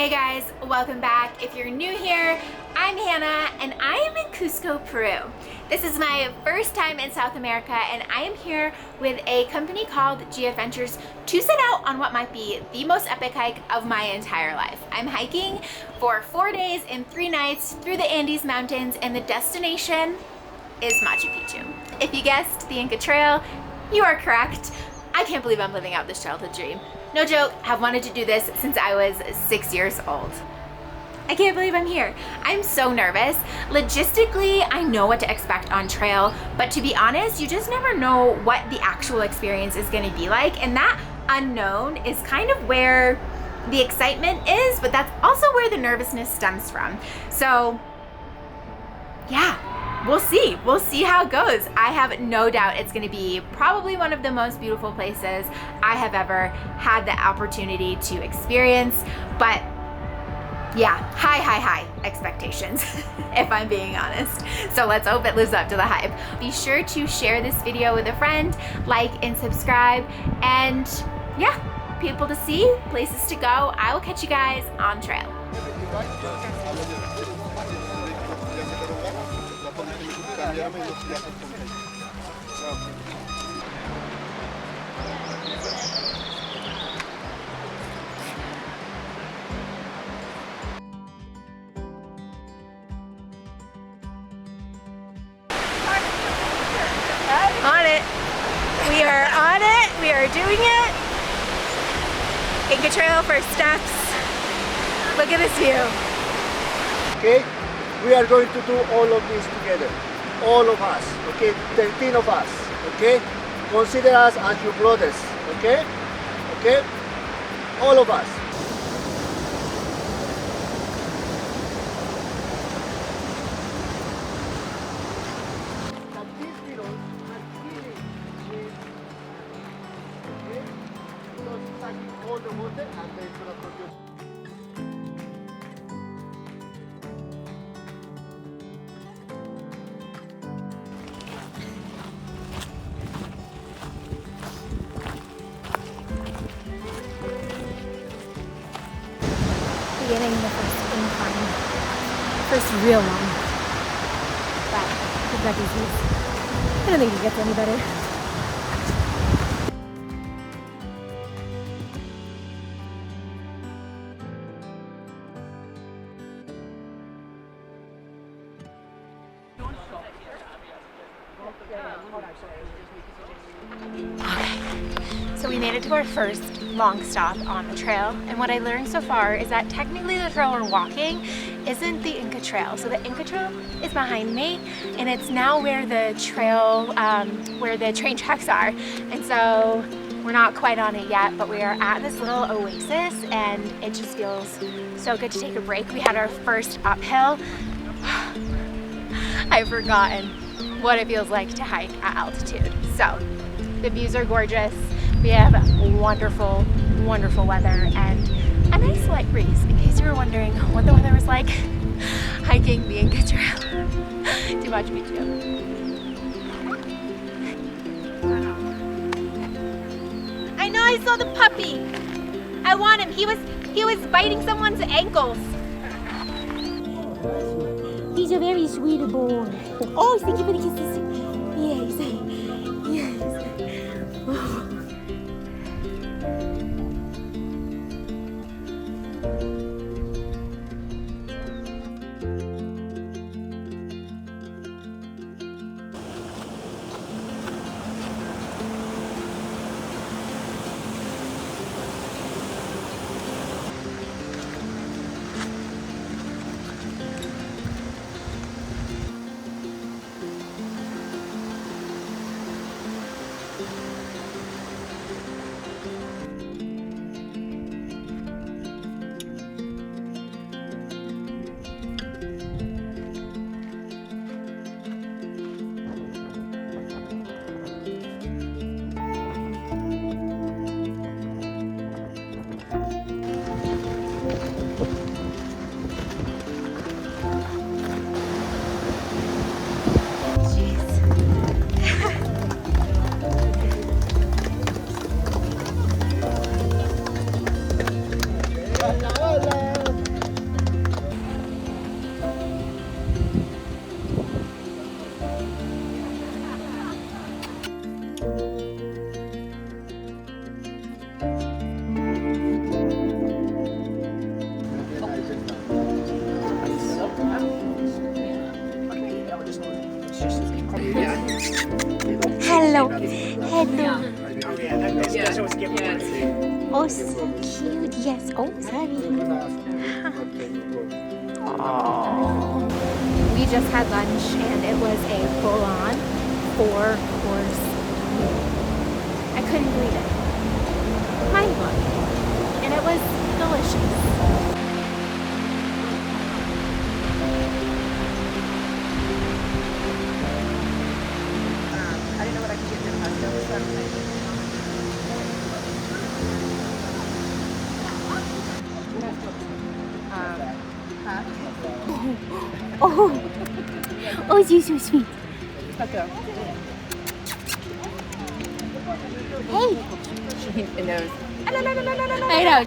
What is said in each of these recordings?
Hey guys, welcome back. If you're new here, I'm Hannah and I am in Cusco, Peru. This is my first time in South America and I am here with a company called GF Ventures to set out on what might be the most epic hike of my entire life. I'm hiking for 4 days and 3 nights through the Andes Mountains and the destination is Machu Picchu. If you guessed the Inca Trail, you are correct. I can't believe I'm living out this childhood dream. No joke, I've wanted to do this since I was 6 years old. I can't believe I'm here. I'm so nervous. Logistically, I know what to expect on trail, but to be honest, you just never know what the actual experience is gonna be like, and that unknown is kind of where the excitement is, but that's also where the nervousness stems from. So, yeah. We'll see how it goes. I have no doubt it's gonna be probably one of the most beautiful places I have ever had the opportunity to experience, but yeah, high expectations, if I'm being honest. So let's hope it lives up to the hype. Be sure to share this video with a friend, like and subscribe, and yeah, people to see, places to go. I will catch you guys on trail. On it. We are on it. We are doing it. Inca Trail first steps. Look at this view. Okay, we are going to do all of this together. All of us, okay? 13 of us, okay? Consider us as your brothers, okay? Okay? All of us. All the water and then it's going to produce. Beginning the first incline, first real one, but we've got these views. I don't think it gets any better. So we made it to our first long stop on the trail, and what I learned so far is that technically the trail we're walking isn't the Inca Trail. So the Inca Trail is behind me, and it's now where the trail, where the train tracks are. And so we're not quite on it yet, but we are at this little oasis, and it just feels so good to take a break. We had our first uphill. I've forgotten what it feels like to hike at altitude. So the views are gorgeous. We have wonderful, wonderful weather and a nice light breeze, in case you were wondering what the weather was like hiking the Inca Trail to Machu Picchu. I know, I saw the puppy. I want him. He was biting someone's ankles. He's a very sweet boy. Oh, thank you for the kisses. Yes. Yes. Oh. Oh, so cute. Yes. Oh, sorry. We just had lunch and it was a full-on 4-course meal. I couldn't believe it. Mind-blowing. And it was delicious. I didn't know what I could get for pasta, so I'm like, Oh, oh, she's so sweet. okay. Hey. She knows. I know.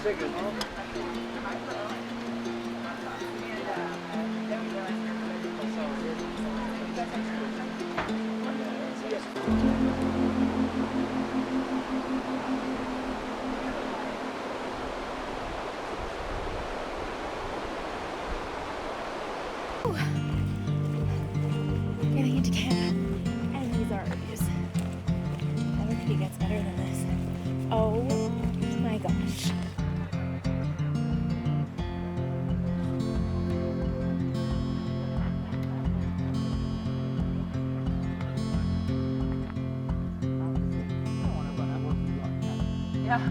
Take it, no? Getting into camp, and these are our views. I don't think it gets better than this. Oh my gosh. Yeah,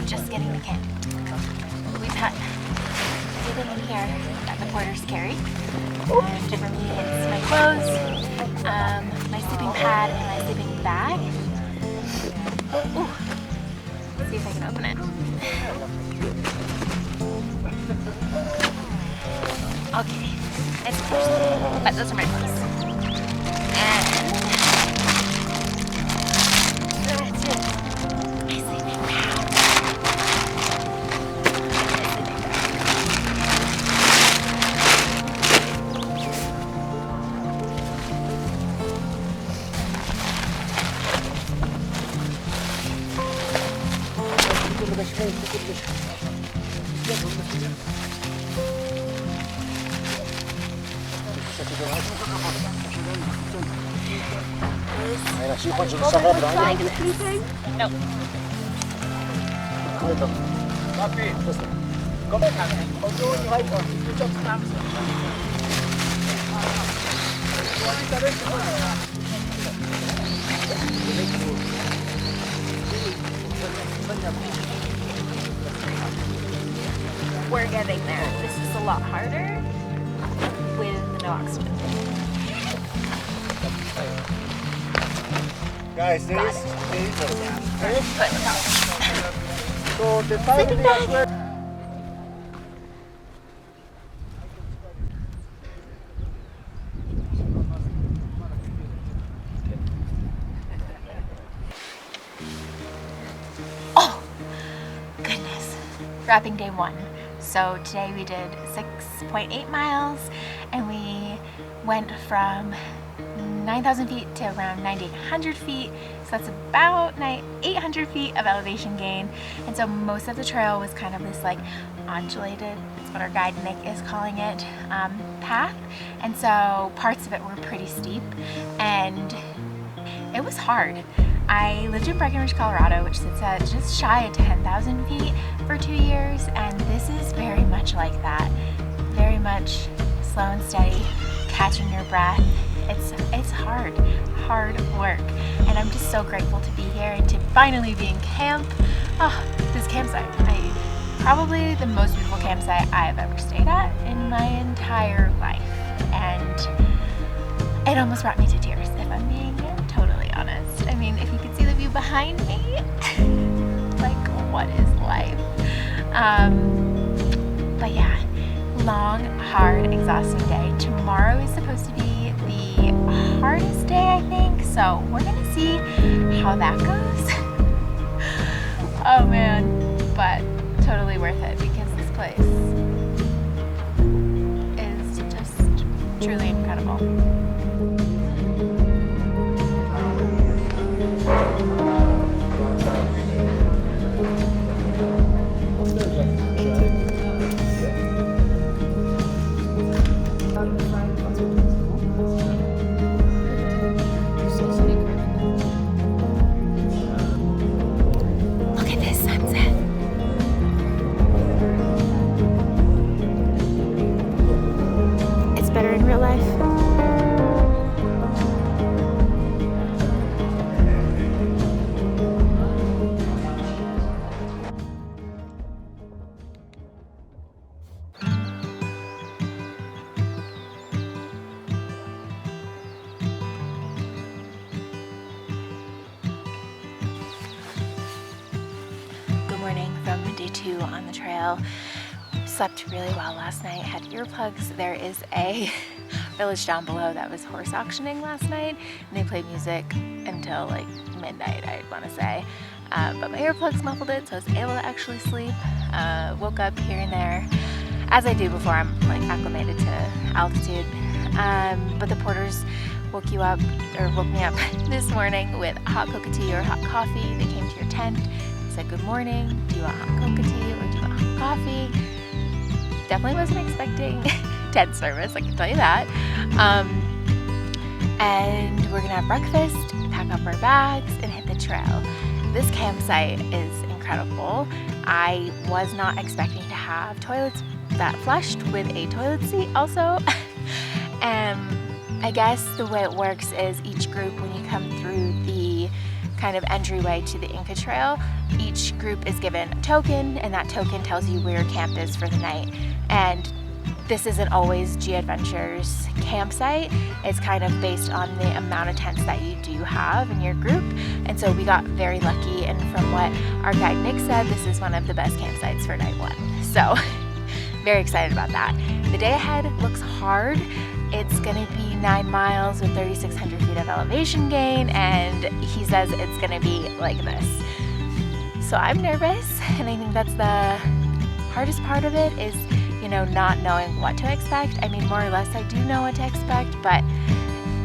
Just getting to camp. We've had everything in here that the porters carry. And for me, it's my clothes, my sleeping pad, and my sleeping bag. Ooh. Let's see if I can open it. Okay, it's closed, but those are my clothes. And that's it. My sleeping bag. No. We're getting there. This is a lot harder with no oxygen. Guys, there is But so the time as well. oh, goodness. Wrapping day 1. So today we did 6.8 miles and we went from 9,000 feet to around 9,800 feet. So that's about 800 feet of elevation gain. And so most of the trail was kind of this like undulated, that's what our guide Nick is calling it, path. And so parts of it were pretty steep and it was hard. I lived in Breckenridge, Colorado, which sits at just shy of 10,000 feet for 2 years, and this is very much like that. Very much slow and steady, catching your breath. It's hard work, and I'm just so grateful to be here and to finally be in camp. Oh, this campsite, probably the most beautiful campsite I've ever stayed at in my entire life, and it almost brought me to tears, if I'm being totally honest. I mean, if you could see the view behind me, like, what is life? But yeah, long, hard, exhausting day. Tomorrow is supposed to be the hardest day, I think, so we're gonna see how that goes. Oh man, but totally worth it because this place is just truly incredible. morning from day 2 on the trail. Slept really well last night, had earplugs. There is a village down below that was horse auctioning last night, and they played music until like midnight, I'd want to say. But my earplugs muffled it, so I was able to actually sleep. Woke up here and there, as I do before I'm like acclimated to altitude. But the porters woke me up this morning with hot cocoa tea or hot coffee. They came to your tent, they said, "Good morning, do you want hot cocoa tea or do you want hot coffee?" Definitely wasn't expecting tent service, I can tell you that. And we're gonna have breakfast, pack up our bags, and hit the trail. This campsite is incredible. I was not expecting to have toilets that flushed with a toilet seat also. I guess the way it works is each group, when you come through the kind of entryway to the Inca Trail, each group is given a token, and that token tells you where your camp is for the night. And this isn't always G-Adventures campsite. It's kind of based on the amount of tents that you do have in your group. And so we got very lucky, and from what our guide Nick said, this is one of the best campsites for night 1. So very excited about that. The day ahead looks hard. It's gonna be 9 miles with 3,600 feet of elevation gain, and he says it's gonna be like this. So I'm nervous, and I think that's the hardest part of it is, you know, not knowing what to expect. I mean, more or less I do know what to expect, but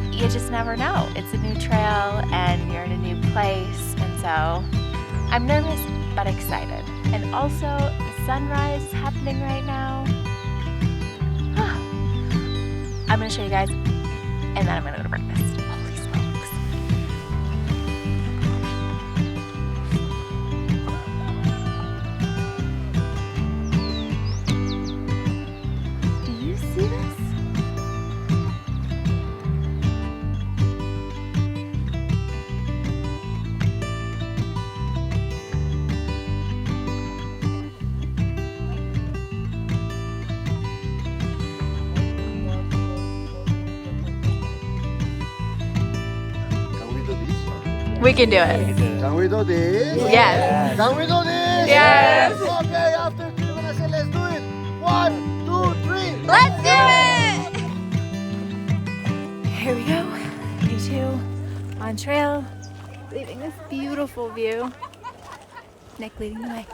you just never know. It's a new trail and you're in a new place, and so I'm nervous but excited. And also the sunrise is happening right now. I'm gonna show you guys, and then I'm gonna go to breakfast. Holy smokes. Do you see this? We can do it. Can we do this? Yes. Can we do this? Yes. Okay, after 3 we're gonna say let's do it. 1, 2, 3. Let's do it! Here we go. Day 2 on trail, leaving this beautiful view. Nick leading the way.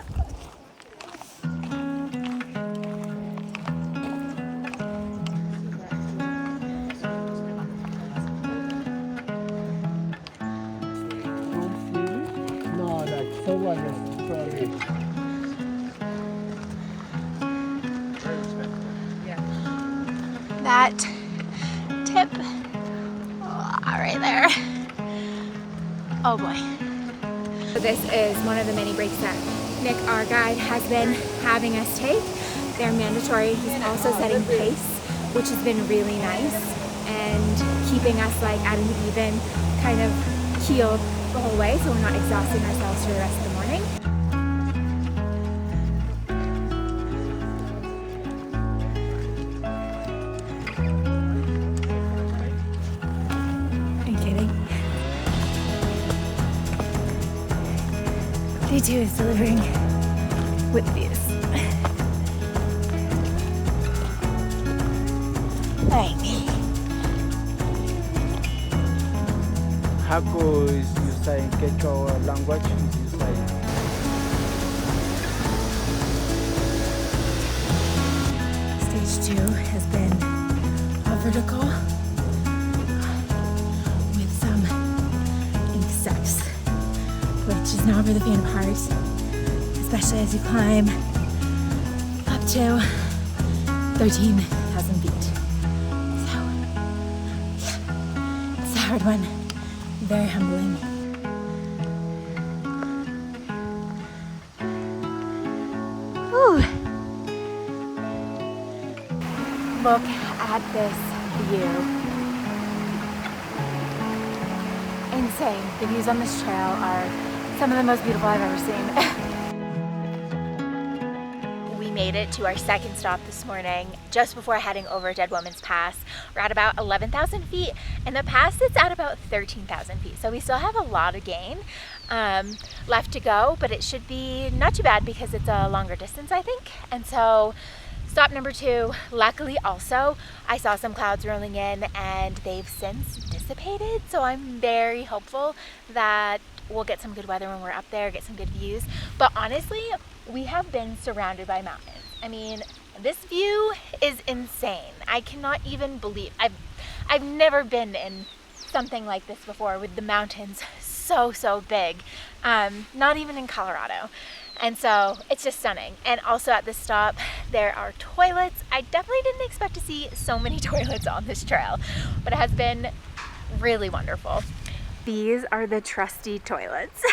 That tip, right there. Oh boy. This is one of the many breaks that Nick, our guide, has been having us take. They're mandatory. He's also setting pace, which has been really nice, and keeping us like at an even kind of keel the whole way, so we're not exhausting ourselves for the rest of the morning. Day 2 is delivering with views. Alright. Haku is used in Quechua language. Stage 2 has been a vertical with some insects, which is not for the faint of heart, especially as you climb up to 13,000 feet. So, yeah, it's a hard one, very humbling. Whew. Look at this view. Insane. The views on this trail are some of the most beautiful I've ever seen. We made it to our second stop this morning, just before heading over Dead Woman's Pass. We're at about 11,000 feet, and the pass is at about 13,000 feet. So we still have a lot of gain, left to go, but it should be not too bad because it's a longer distance, I think. And so stop number 2, luckily also, I saw some clouds rolling in and they've since dissipated. So I'm very hopeful that we'll get some good weather when we're up there, get some good views. But honestly, we have been surrounded by mountains. I mean, this view is insane. I cannot even believe, I've never been in something like this before with the mountains so big, not even in Colorado. And so it's just stunning. And also at this stop, there are toilets. I definitely didn't expect to see so many toilets on this trail, but it has been really wonderful. These are the trusty toilets,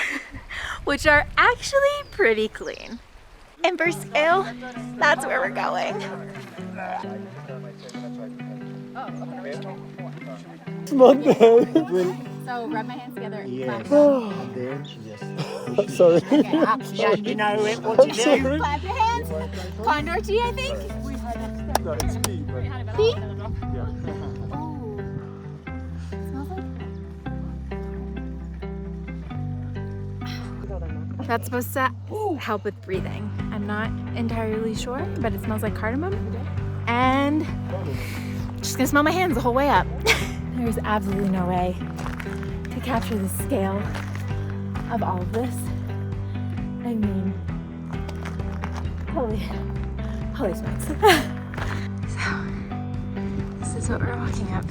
which are actually pretty clean. And for scale, that's where we're going. It's not bad. So rub my hands together. Yes. Clap. Then just. Sorry. Okay, up. Yeah, you know what to do. Clap your hands. Condor tea, I think. No, it's me, but Tea? yeah. That's supposed to help with breathing. I'm not entirely sure, but it smells like cardamom. And just gonna smell my hands the whole way up. There's absolutely no way to capture the scale of all of this. I mean, holy smokes. So, this is what we're walking up.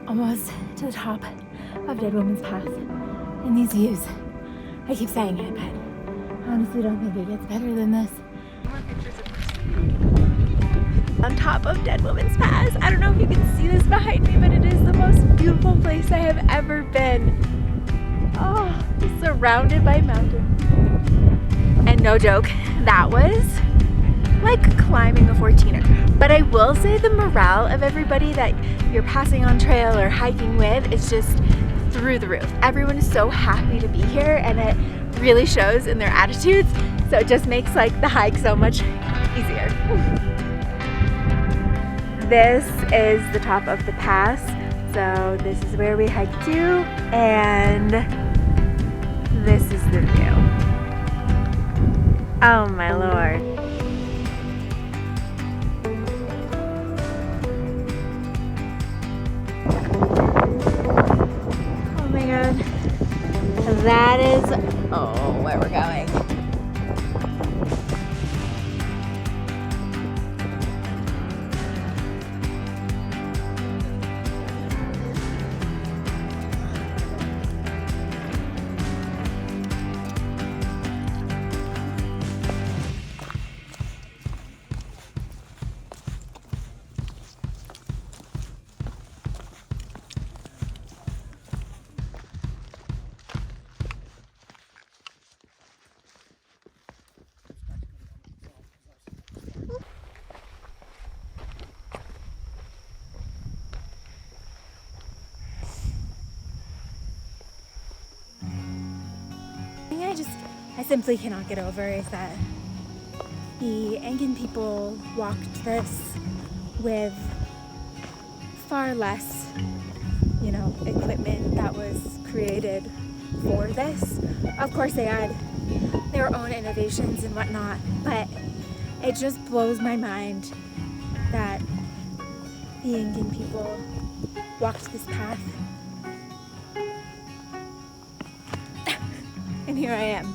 Almost to the top of Dead Woman's Pass. And these views, I keep saying it, but I honestly don't think it gets better than this. On top of Dead Woman's Pass. I don't know if you can see this behind me, but it is the most beautiful place I have ever been. Oh, just surrounded by mountains. And no joke, that was like climbing a 14er. But I will say the morale of everybody that you're passing on trail or hiking with is just through the roof. Everyone is so happy to be here and it really shows in their attitudes. So it just makes like the hike so much easier. This is the top of the pass. So this is where we hike to, and this is the view. Oh my Lord. Oh my God. That is, where we're going. I simply cannot get over is that the Incan people walked this with far less, equipment that was created for this. Of course, they had their own innovations and whatnot, but it just blows my mind that the Incan people walked this path. And here I am.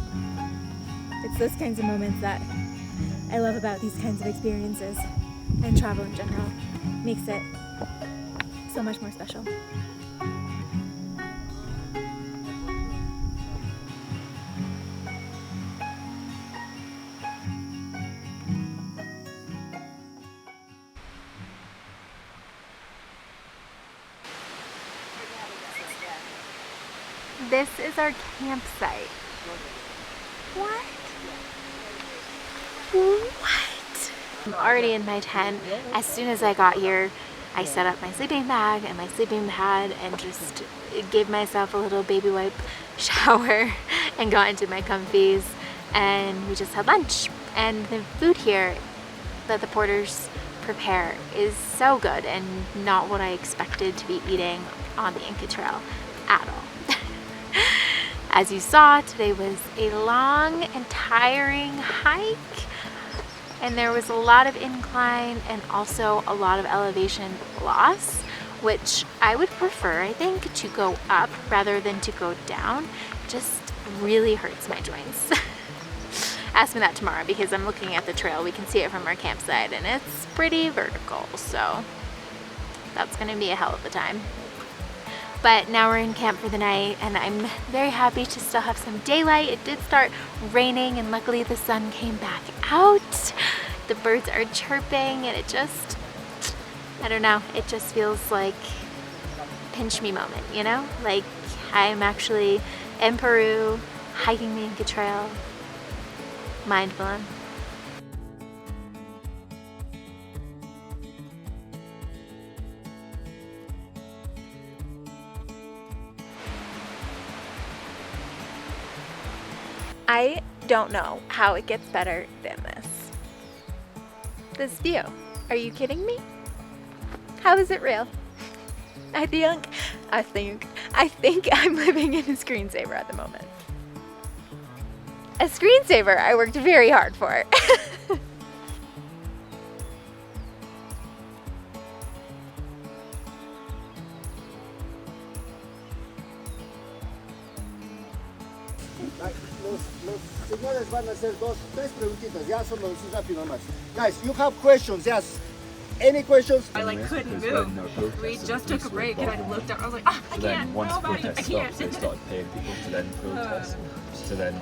It's those kinds of moments that I love about these kinds of experiences, and travel in general makes it so much more special. This is our campsite. What? I'm already in my tent. As soon as I got here, I set up my sleeping bag and my sleeping pad and just gave myself a little baby wipe shower and got into my comfies, and we just had lunch. And the food here that the porters prepare is so good and not what I expected to be eating on the Inca Trail at all. As you saw, today was a long and tiring hike, and there was a lot of incline and also a lot of elevation loss, which I would prefer, I think, to go up rather than to go down. Just really hurts my joints. Ask me that tomorrow because I'm looking at the trail. We can see it from our campsite and it's pretty vertical, so that's gonna be a hell of a time. But now we're in camp for the night and I'm very happy to still have some daylight. It did start raining and luckily the sun came back out. The birds are chirping and it just, I don't know, it just feels like pinch me moment, you know? Like I'm actually in Peru, hiking the Inca Trail. Mind blown. I don't know how it gets better than this. This view. Are you kidding me? How is it real? I think I'm living in a screensaver at the moment. A screensaver I worked very hard for. Los señores van a hacer tres preguntitas, ya solo decir rápido nomás. Guys, you have questions, yes. Any questions? I like couldn't move. We just took a break and I looked up. I was like, ah, I can't. Once Nobody. protests I can't. stopped, they started paying people to then protest. To then